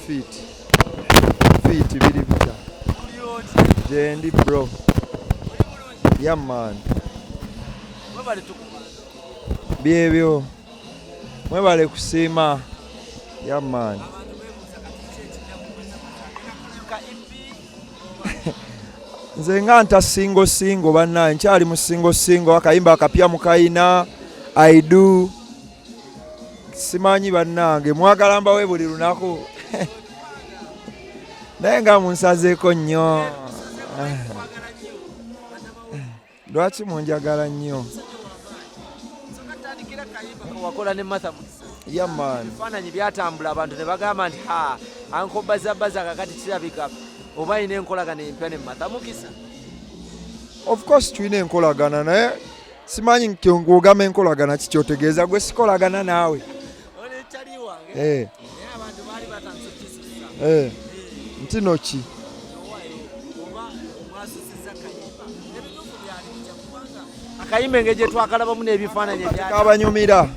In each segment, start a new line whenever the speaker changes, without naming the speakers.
Feet biri bita. Jendi bro. Yeah man. Byebyo. Mwebale kusiima. Yeah man. Nze nga nta singo banna nkyali mu singo akayimba akapya mukayina I do. Simanyi bannange mwagala mbawe buli lunaku. Naye nga munsazeeko nnyo. Lwaki munjagala nnyo?
Wakola ne Martha.
Yeah man.
Bifaananyi byatambula abantu ne bagamba nti anko Baza kakati kirabika oba ine enkolagana empya ne Martha Mukisa.
Of course tulina enkolagana naye simanyi nti ng'ogamba enkolagana kikyotegeeza gwe sikolagana naawe.
Abantu baali batansukisiza.
Ntino ki?
Akayimba engeri gye twakalabamu n'ebifaananyi
kabanyumira.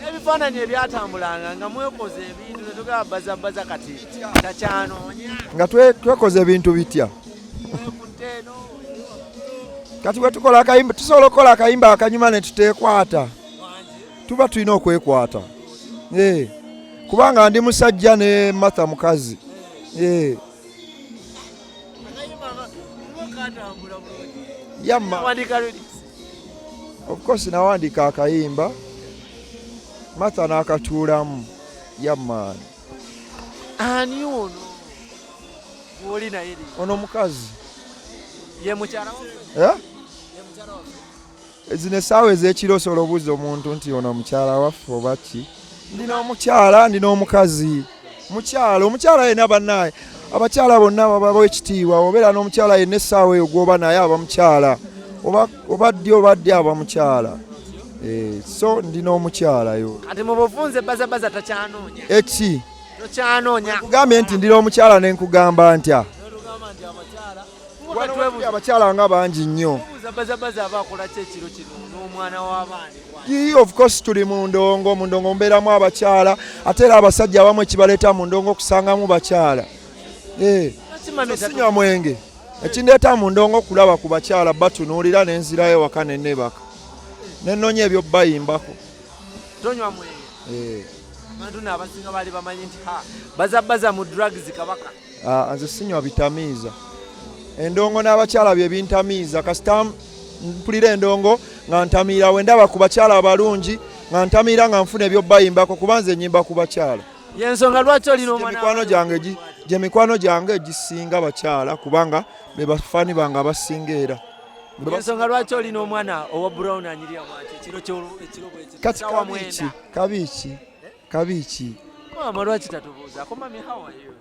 Ebifaananyi ebyatambulanga nga mwekoze ebintu ne tugamba Baza kati takyanoonya.
Nga twekoze ebintu bitya? Kati bwe tukola akayimba tusobola okukola akayimba akanyuma ne tuteekwata. Tuba tulina okwekwata. Kubanga ndi musajja ne Martha mukazi. Of course nawandika akayimba Martha n'akatuulamu. Yaman.
Ani ono woli naye
ono mukazi
ye mukyala
zino essaawa ez'ekiro osobola obuuza omuntu nti ono mukyala waffe oba ki? Ndina omukyala ndina omukazi. Omukyala yenna bannaye abakyala bonna babawa ekitiibwa obeera n'omukyala yenna essaawa eyo gw'oba naye aba mukyala obadde aba mukyala. So ndina omukyala yo.
Kati mu bufunze Baza takyanoonya.
Eki?
Tokyanoonya.
Kugambye nti ndina omukyala ne nkugamba ntya? Abakyala nga bangi nnyo.
Baza aba akola ki ekiro kino n'omwana w'abaana?
Of course tuli mu ndongo mbeeramu abakyala ate era abasajja abamu ekibaleeta mu ndongo okusangamu bakyala. Sinywa mwenge. Ekindeeta mu ndongo kulaba ku bakyala batunuulira ne nzirayo waka ne nebaka. Nenoonya ebyo bayimbako.
Tonywa mwenge? Abantu n'abasinga baali bamanyi nti Baza mu drugs kabaka.
Nze sinywa bitamiiza. Endongo n'abakyala bye bintamiiza kasita mpulira endongo nga ntamiira wendaba ku bakyala abalungi nga ntamiira nga nfuna ebyo bayimbako kuba nze nnyimba ku bakyala.
Yensonga lwaki olina omwana
gye mikwano gyange egisinga bakyala kubanga be bafaani bange abasinga era.
Yensonga lwaki olina omwana owa brown anyirira mwaki ekiro
kati kabiiki.
Mama lwaki tatubuuzaako mami how are you?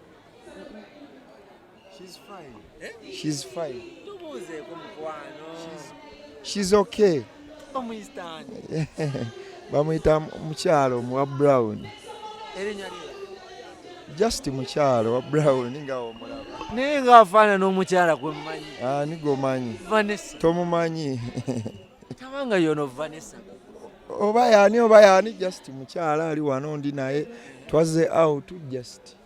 She's fine.
Tubuuzeeko mukwano.
She's okay.
Omuyistani.
Bamuyita mukyalo wa brown.
Erinnya lye?
Just mukyalo wa brown nga omulaba.
Naye ng'afaana n'omukyala gwe mmanyi.
Nigo manyi.
Vanessa.
Tomumanyi.
Tabanga yono Vanessa.
Oba yaani just mukyala ali wano ndi naye twaze out just.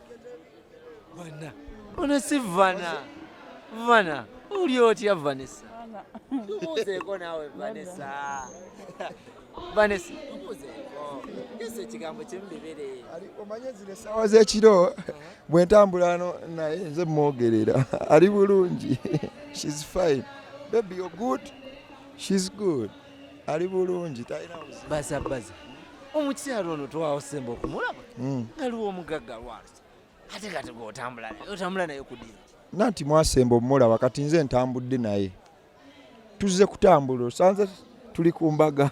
Vana. Ono si Vana. Uli otya Vanessa? Tubuuzeeko naawe Vanessa. Vanessa, tubuuzeeko. Ese ekigambo kyembebere.
Omanye zino essaawa z'ekiro bwe ntambula naye nze mwogerera. Ali bulungi. She's fine. Baby, you're good. She's good. Ali bulungi.
Baza. Omukyala ono twawasemba okumulaba. Aliwo omugagga lwasa. Ate kati otambula naye ku dini. Nanti
mwasemba omulaba kati nze ntambudde naye. Tuzze kutambula osanze tuli ku mbaga.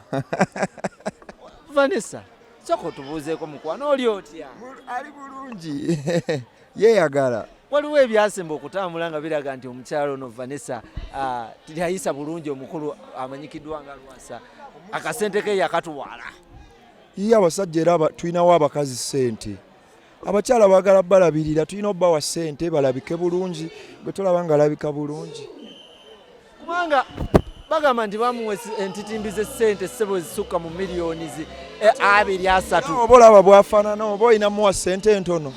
Vanessa, soko tubuuzeeko mukwano oli otya?
Ali bulungi. Yeeyagala.
Waliwo ebyasemba okutambula nga biraga nti omukyalo ono Vanessa tiyayisa bulungi omukulu amanyikiddwa nga Lwasa. Akasente ke yakatuwaala.
Abasajja era tulinawo abakazi ssente. Abakyala baagala balabirira tulina obbawa ssente balabike bulungi bwe tulaba nga alabika bulungi.
Kubanga bagamba nti bamuwa entitimbi z'essente ssebo ezisukka mu miliyoni 2-3.
oba olaba bw'afaanana oba oyinamuwa ssente entono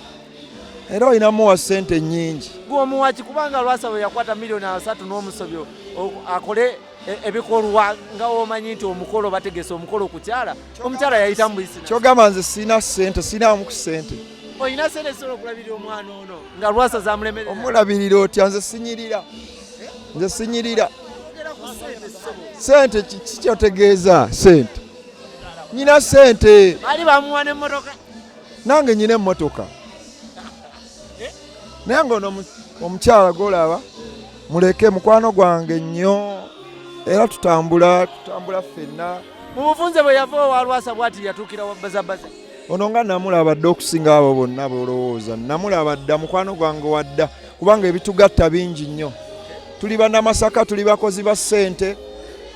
era oyinamuwa ssente nnyingi.
Gw'omuwaki kubanga Lwasa bwe yakwata miliyoni 3 n'omusobyo akole ebikolwa nga omanyi nti omukolo bategese omukolo kukyala omukyala yayita mu buyisi.
Kyogamba nze sina ssente sinaamu ku ssente.
Oyina ssente zisobola okulabirira omwana ono nga Lwasa zamulemerera.
Omulabirira otya? Nze sinyirira. Ssente kikyotegeeza ssente. Nyina ssente.
Ali bamuwa n'emmotoka.
Nange nyina emmotoka. Naye ng'ono omukyala gw'olaba muleke mukwano gwange nnyo era tutambula ffenna.
Mu bufunze bwe yava owa Lwasa bw'ati yatuukira wa Baza-Baza.
Ono nga namulaba dda okusinga abo bonna b'olowooza. Namulaba dda mukwano gwange wadda kubanga ebitugatta bingi nnyo. Tuli bannamasaka, tuli bakozi ba ssente.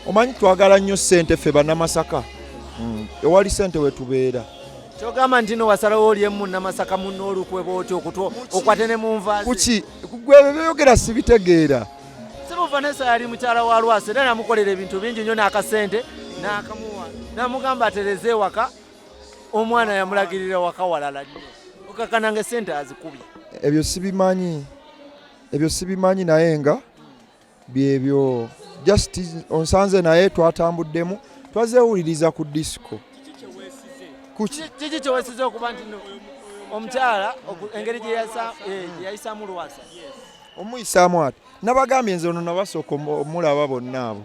Omanyi twagala nnyo ssente ffe bannamasaka. Ewali ssente we tubeera.
Kyogamba nti no wasalawo oli emu Namasaka munno olukweba otyo okwate ne mu nvaazi.
Kuki gwe byogera sibitegeera.
Sebo Vanessa yali mukyala wa Lwasa era namukolera ebintu bingi nnyo n'akasente n'akamuwa. Namugamba atereze ewaka omwana yamulagirira waka walala nnyo. Okakananga ssente azikubye. Ebyo sibimanyi naye nga byebyo just onsanze naye twatambuddemu twazeewuliriza ku disco. Kiki kyewesize okuba nti omukyala engeri gye yayisaamu Lwasa?
Omuyisaamu ati nabagambye nze ono nabasooka omulaba bonna abo.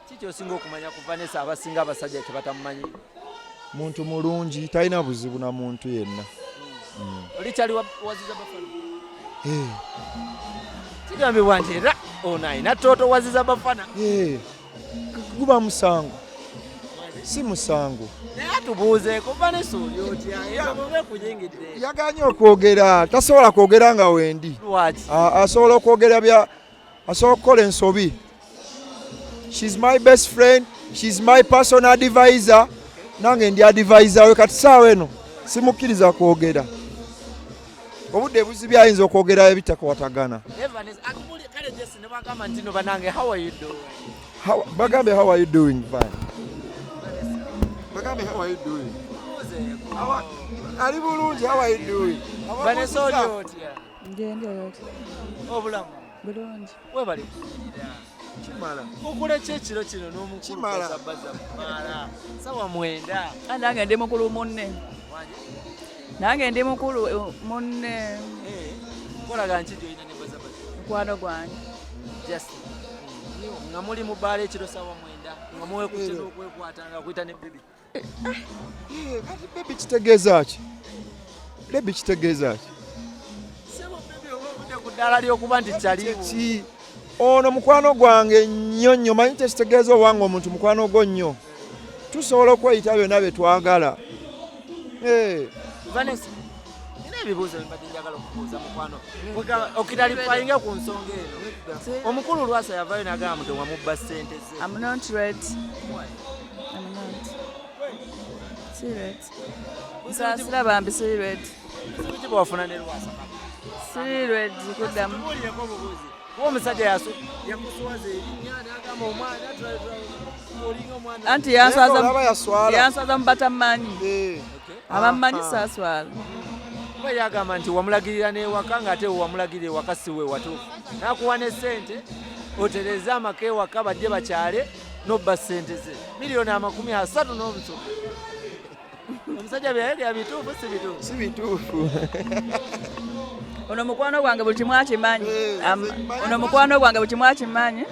Kiki osinga okumanya ku Vanessa abasinga abasajja kye batamumanyi?
Muntu mulungi talina buzibu na muntu yenna.
Olikyali waziza bafana? Kigambibwa nti era ono ayina toto waziza bafana.
Guba musango si musango.
Naye atubuuzeeko Vanessa oli otya? Ekuyingidde.
Yaganye okwogera, tasobola kwogera nga wendi.
Lwaki?
Asobola okwogera asobola okukola ensobi. She's my best friend, she's my personal advisor. Nange ndi advisor we kati saawa eno simukkiriza kwogera. Obudde buzibi ayinza okwogera ebitakwatagana.
Kale Jesse ne bagamba nti no banange how are you doing?
Bagambe how are you doing? Fine. Bagambe how are you doing? Ali bulungi, how are you doing?
Vanessa oli otya?
Ndi otya?
Obulamu?
Bulungi.
Webali?
Kimala.
Okuleka ekiro kino n'omukulu Baza-Baza mala. Sawa 9.
Nange ndi mukulu munne. Nange ndi mukulu munne.
Kolaga nki gy'olina ne Baza-Baza?
Mukwano gwange.
Just. Nga muli mu bbaala ekiro sawa 9. Nga muwekutte n'okwekwata nga kuyita ne bebi.
Kati bebi kitegeeza ki? Bebi kitegeeza ki?
Sebo bebi oba obudde ku ddaala ly'okuba nti kyaliwo.
Ono mukwano gwange nnyo nnyo manyi tekitegeeza obanga omuntu mukwano gwo nnyo. Tusobola okweyita byonna bye twagala.
Vanessa, nina ebibuuzo mbadde njagala okubuuza mukwano. Okitalifainga ku nsonga eno. Omukulu Lwasa yavaayo n'agamba nti wamubba ssente ze.
I'm not ready. I'm not. Serious. Nsasira bambi serious.
Kiki bwafuna ne Lwasa?
Serious kuddamu.
Kuba omusajja yakusuwaza erinnya n'agamba omwana olinga omwana.
Anti yanswaza mu batamanyi. Abamanyi saaswala.
Kuba yagamba nti wamulagirira n'ewaka ng'ate wamulagirira ewaka si we watuufu. N'akuwa ne ssente otereze amaka ewaka bajje bakyale n'obba ssente ze. Miliyoni 30 n'obusoga. Omusajja bya bituufu si bituufu?
Si bituufu.
Ono mukwano gwange buli kimu akimanyi. Ono mukwano gwange buli kimu akimanyi.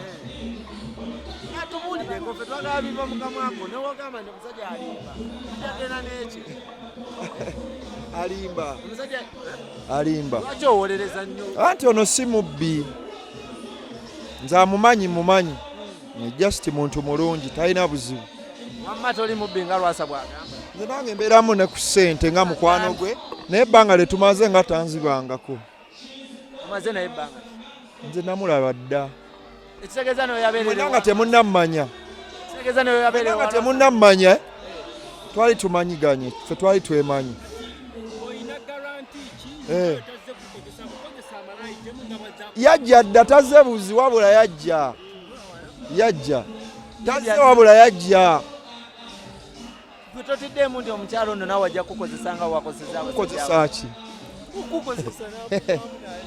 Atubulire kofe twagala biva mu kamwako ne wagamba nti omusajja alimba. Agenda n'eki.
Alimba.
Omusajja
alimba.
Lwaki owolereza nnyo?
Anti ono si mubbi. Nze amumanyi. Just muntu mulungi talina buzibu.
Wamma toli mubbi nga Lwasa bw'agamba.
Nze nange mbeeramu ne ku ssente nga mukwano gwe naye ebbanga lye tumaze nga tanzibangako.
Omaze naye ebbanga?
Nze namulaba dda.
Ekitegeeza nayo yabeerera.
Nanga temunnammanya.
Ekitegeeza nayo yabeerera.
Nanga temunnammanya. Twali tumanyiganye, ffe twali twemanyi.
Oyina garanti ki? Tazze kutegesa kukozesa amalayiti nga baza.
Yajja dda tazze buzi wabula yajja. tazze wabula yajja
totiddemu nti omukyalo ono nawe ajja kukozesa nga
wakozesa ki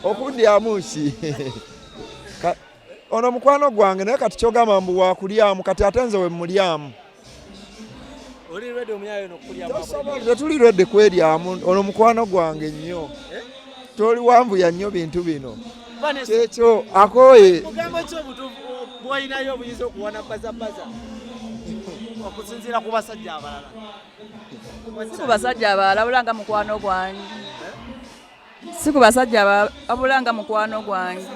okundyamu ki ono mukwano gwange naye kati kyogamba mbu wakulyamu kati ate nze we mulyamu tetuli redde kweryamu ono mukwano gwange nnyo toli wanvuya nnyo bintu bino kyekyo akooye
bwalinayo obuyinza okuwana baza okusinziira ku basajja abalala
si ku basajja abalala abulanga mukwano gwange si ku basajja abulanga mukwano gwange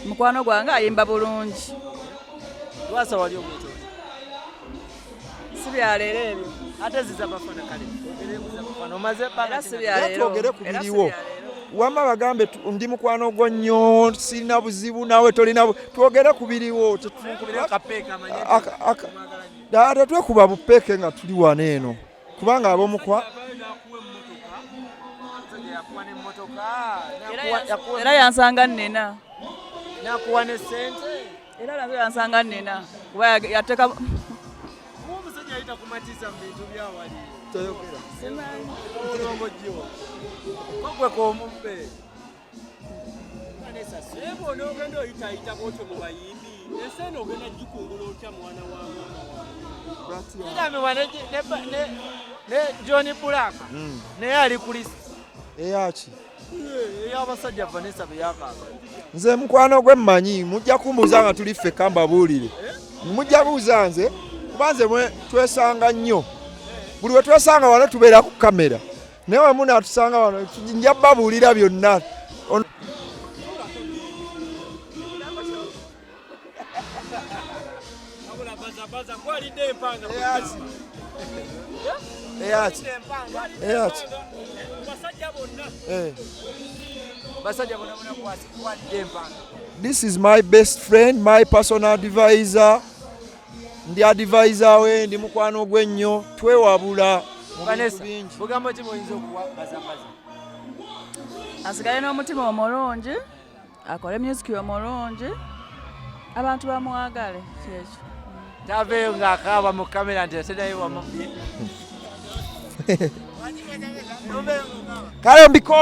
mukwano gwange ayimba bulungi
Lwasa wali omwito
si byaleero ebyo
ate ziza bafana kale omaze
era si byaleero
twogere ku biriwo wamma bagambe ndi mukwano gwo nnyo sirina buzibu nawe tolina twogere ku biriwo tetwekuba bupeeke nga tuli wano eno kubanga ab'omukwa
era yansanga nnena
nakuwa ne ssente
era nazo yansanga nnena kuba yateeka
omusajja ayita kumatiza mu bintu byawali olongojjo kokwe komubbe Vanessa sebo n'ogenda oyitayita bwotyo mu bayimbi ensene ogenda gikungula otya mwana wa ne John Black naye ali ku list
eyaki
ey'abasajja Vanessa beyakaaga
nze mukwano gwe mmanyi mujja kumbuuza nga tuli ffekka mbabuulire mujja buuza nze kuba nze twesanga nnyo buli we twesanga wano tubeera ku kamera naye we munaatusanga wano nja babuulira byonna This is my best friend, my personal advisor. Ndi advisor we ndi mukwano gwe nnyo twewabula
Vanessa bugambo ki bwoyinza okuwa Baza-Baza
asigale n'omutima omulungi akole music omulungi abantu bamwagale kyekyo
taveeyo ng'akaaba mu kamera nti atenayo wamubye
kale mbiko